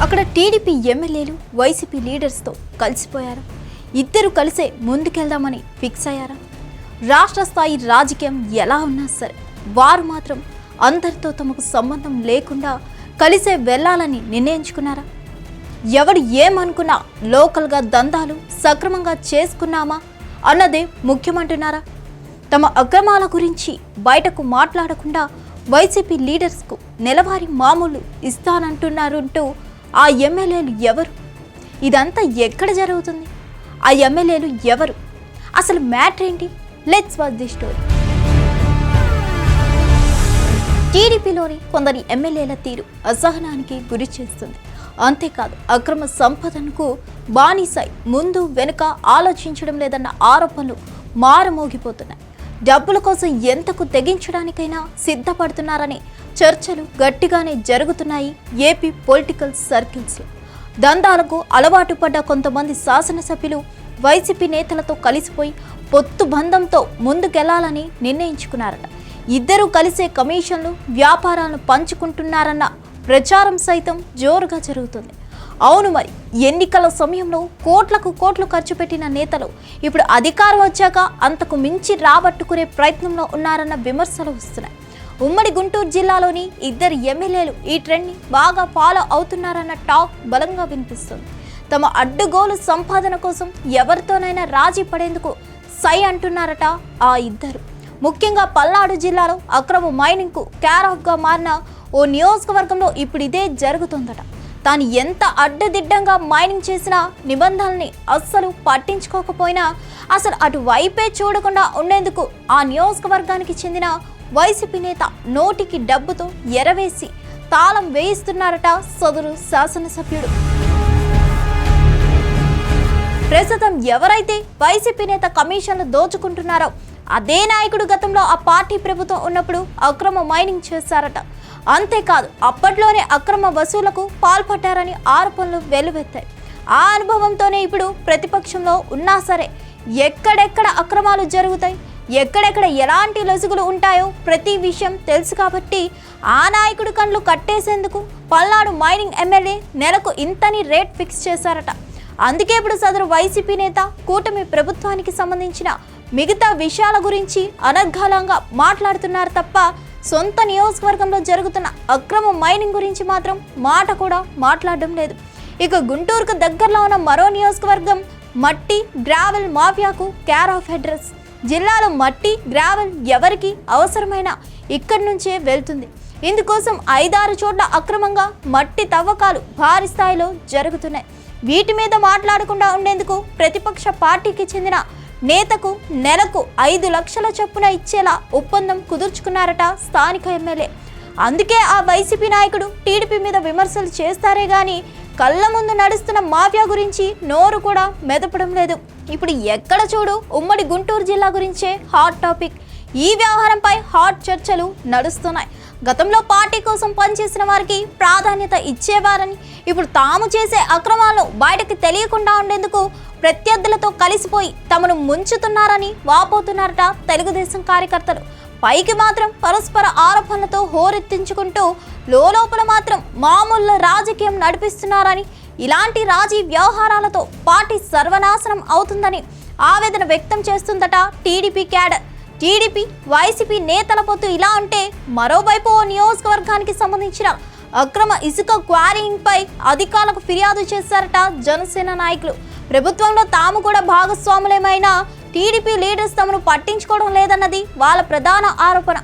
అక్కడ టీడీపీ ఎమ్మెల్యేలు వైసీపీ లీడర్స్తో కలిసిపోయారు. ఇద్దరు కలిసే ముందుకెళ్దామని ఫిక్స్ అయ్యారా? రాష్ట్ర స్థాయి రాజకీయం ఎలా ఉన్నా సరే వారు మాత్రం అందరితో తమకు సంబంధం లేకుండా కలిసే వెళ్లాలని నిర్ణయించుకున్నారా? ఎవడు ఏమనుకున్నా లోకల్గా దందాలు సక్రమంగా చేసుకున్నామా అన్నదే ముఖ్యమంటున్నారా? తమ అక్రమాల గురించి బయటకు మాట్లాడకుండా వైసీపీ లీడర్స్కు నెలవారీ మామూలు ఇస్తానంటున్నారంటూ ఆ ఎమ్మెల్యేలు ఎవరు? ఇదంతా ఎక్కడ జరుగుతుంది? ఆ ఎమ్మెల్యేలు ఎవరు? అసలు మ్యాటర్ ఏంటి? Let's watch the story. టీడీపీలోని కొందరి ఎమ్మెల్యేల తీరు అసహనానికి గురి చేస్తుంది. అంతేకాదు అక్రమ సంపదనకు బానిసై ముందు వెనుక ఆలోచించడం లేదన్న ఆరోపణలు మారుమోగిపోతున్నాయి. డబ్బుల కోసం ఎంతకు తెగించడానికైనా సిద్ధపడుతున్నారని చర్చలు గట్టిగానే జరుగుతున్నాయి ఏపీ పొలిటికల్ సర్కిల్స్లో. దందాలకు అలవాటు పడ్డ కొంతమంది శాసనసభ్యులు వైసీపీ నేతలతో కలిసిపోయి పొత్తు బంధంతో ముందుకెళ్లాలని నిర్ణయించుకున్నారట. ఇద్దరూ కలిసే కమిషన్లు వ్యాపారాలను పంచుకుంటున్నారన్న ప్రచారం సైతం జోరుగా జరుగుతుంది. అవును, మరి ఎన్నికల సమయంలో కోట్లకు కోట్లు ఖర్చు పెట్టిన నేతలు ఇప్పుడు అధికారం వచ్చాక అంతకు మించి రాబట్టుకునే ప్రయత్నంలో ఉన్నారన్న విమర్శలు వస్తున్నాయి. ఉమ్మడి గుంటూరు జిల్లాలోని ఇద్దరు ఎమ్మెల్యేలు ఈ ట్రెండ్ని బాగా ఫాలో అవుతున్నారన్న టాక్ బలంగా వినిపిస్తుంది. తమ అడ్డుగోలు సంపాదన కోసం ఎవరితోనైనా రాజీ పడేందుకు సై అంటున్నారట ఆ ఇద్దరు. ముఖ్యంగా పల్నాడు జిల్లాలో అక్రమ మైనింగ్కు కేర్ ఆఫ్గా మారిన ఓ నియోజకవర్గంలో ఇప్పుడు ఇదే జరుగుతుందట. తాను ఎంత అడ్డదిడ్డంగా మైనింగ్ చేసినా నిబంధనల్ని అస్సలు పట్టించుకోకపోయినా అసలు అటువైపే చూడకుండా ఉండేందుకు ఆ నియోజకవర్గానికి చెందిన వైసీపీ నేత నోటికి డబ్బుతో ఎరవేసి తాళం వేయిస్తున్నారట సదరు శాసనసభ్యుడు. ప్రస్తుతం ఎవరైతే వైసీపీ నేత కమిషన్లు దోచుకుంటున్నారో అదే నాయకుడు గతంలో ఆ పార్టీ ప్రభుత్వం ఉన్నప్పుడు అక్రమ మైనింగ్ చేశారట. అంతేకాదు అప్పట్లోనే అక్రమ వసూలకు పాల్పడ్డారని ఆరోపణలు వెల్లువెత్తాయి. ఆ అనుభవంతోనే ఇప్పుడు ప్రతిపక్షంలో ఉన్నా సరే ఎక్కడెక్కడ అక్రమాలు జరుగుతాయి, ఎక్కడెక్కడ ఎలాంటి లొసుగులు ఉంటాయో ప్రతి విషయం తెలుసు కాబట్టి ఆ నాయకుడి కళ్ళు కట్టేసేందుకు పల్నాడు మైనింగ్ ఎమ్మెల్యే నెలకు ఇంతని రేట్ ఫిక్స్ చేశారట. అందుకే ఇప్పుడు సదరు వైసీపీ నేత కూటమి ప్రభుత్వానికి సంబంధించిన మిగతా విషయాల గురించి అనర్గళంగా మాట్లాడుతున్నారు తప్ప సొంత నియోజకవర్గంలో జరుగుతున్న అక్రమ మైనింగ్ గురించి మాత్రం మాట కూడా మాట్లాడడం లేదు. ఇక గుంటూరుకు దగ్గరలో ఉన్న మరో నియోజకవర్గం మట్టి గ్రావెల్ మాఫియాకు కేర్ ఆఫ్ అడ్రస్. జిల్లాలో మట్టి గ్రావెల్ ఎవరికి అవసరమైనా ఇక్కడి నుంచే వెళ్తుంది. ఇందుకోసం 5-6 చోట్ల అక్రమంగా మట్టి తవ్వకాలు భారీ స్థాయిలో జరుగుతున్నాయి. వీటి మీద మాట్లాడకుండా ఉండేందుకు ప్రతిపక్ష పార్టీకి చెందిన నేతకు నెలకు 5 లక్షల చొప్పున ఇచ్చేలా ఒప్పందం కుదుర్చుకున్నారట స్థానిక ఎమ్మెల్యే. అందుకే ఆ వైసీపీ నాయకుడు టీడీపీ మీద విమర్శలు చేస్తారే గాని కళ్ళ ముందు నడుస్తున్న మాఫియా గురించి నోరు కూడా మెదపడం లేదు. ఇప్పుడు ఎక్కడ చూడు ఉమ్మడి గుంటూరు జిల్లా గురించే హాట్ టాపిక్. ఈ వ్యవహారంపై హాట్ చర్చలు నడుస్తున్నాయి. గతంలో పార్టీ కోసం పనిచేసిన వారికి ప్రాధాన్యత ఇచ్చేవారని ఇప్పుడు తాము చేసే అక్రమాలను బయటకు తెలియకుండా ఉండేందుకు ప్రత్యర్థులతో కలిసిపోయి తమను ముంచుతున్నారని వాపోతున్నారట తెలుగుదేశం కార్యకర్తలు. పైకి మాత్రం పరస్పర ఆరోపణలతో హోరెత్తించుకుంటూ లోపల మాత్రం మామూలు రాజకీయం నడిపిస్తున్నారని, ఇలాంటి రాజీ వ్యవహారాలతో పార్టీ సర్వనాశనం అవుతుందని ఆవేదన వ్యక్తం చేస్తుందట టీడీపీ క్యాడర్. టీడీపీ వైసీపీ నేతల పొత్తు ఇలా ఉంటే మరోవైపు ఓ నియోజకవర్గానికి సంబంధించిన అక్రమ ఇసుక క్వారీయింగ్ పై అధికారులకు ఫిర్యాదు చేశారట జనసేన నాయకులు. ప్రభుత్వంలో తాము కూడా భాగస్వాములేమైనా టీడీపీ లీడర్స్ తమను పట్టించుకోవడం లేదన్నది వాళ్ళ ప్రధాన ఆరోపణ.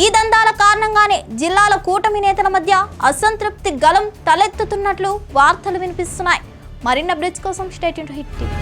ఈ దందాల కారణంగానే జిల్లాల కూటమి నేతల మధ్య అసంతృప్తి గలం తలెత్తుతున్నట్లు వార్తలు వినిపిస్తున్నాయి. మరిన్ని అప్డేట్స్ కోసం stay tune to Hit TV.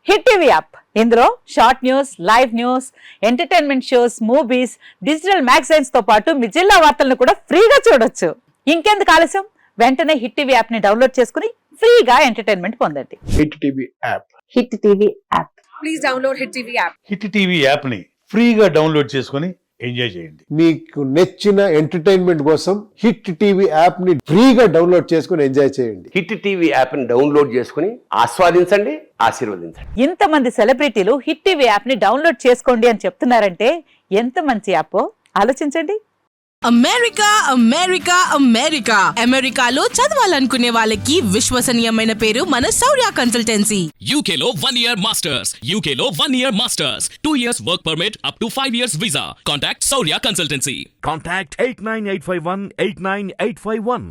Hit TV app, ఇందులో short news, live news, entertainment shows, movies, digital magazines తో పాటు మీ జిల్లా వార్తలను కూడా ఫ్రీగా చూడొచ్చు. ఇంకెందుకు ఆలస్యం, వెంటనే హిట్ టీవీ యాప్ ని డౌన్లోడ్ చేసుకుని ఫ్రీగా ఎంటర్టైన్మెంట్ పొందండి. Hit TV app. Hit TV app. Please download hit TV app. Hit TV app ని ఫ్రీగా డౌన్లోడ్ చేసుకుని ఎంజాయ్ చేయండి. మీకు నచ్చిన ఎంటర్టైన్మెంట్ కోసం హిట్ టీవీ యాప్ ని ఫ్రీగా డౌన్లోడ్ చేసుకుని ఎంజాయ్ చేయండి. హిట్ టీవీ యాప్ ని డౌన్లోడ్ చేసుకుని ఆస్వాదించండి, ఆశీర్వదించండి. ఇంతమంది సెలబ్రిటీలు హిట్ టీవీ యాప్ ని డౌన్లోడ్ చేసుకోండి అని చెప్తున్నారంటే ఎంత మంచి యాప్ ఆలోచించండి. అమెరికా అమెరికా అమెరికా అమెరికాలో చదవాలనుకునే వాళ్ళకి విశ్వసనీయమైన పేరు మన శౌర్య consultancy. UK Law 1 Year Masters. UK Law 1 Year Masters. 2 years work permit up to 5 years visa. Contact Saurya Consultancy. Contact 89851 89851.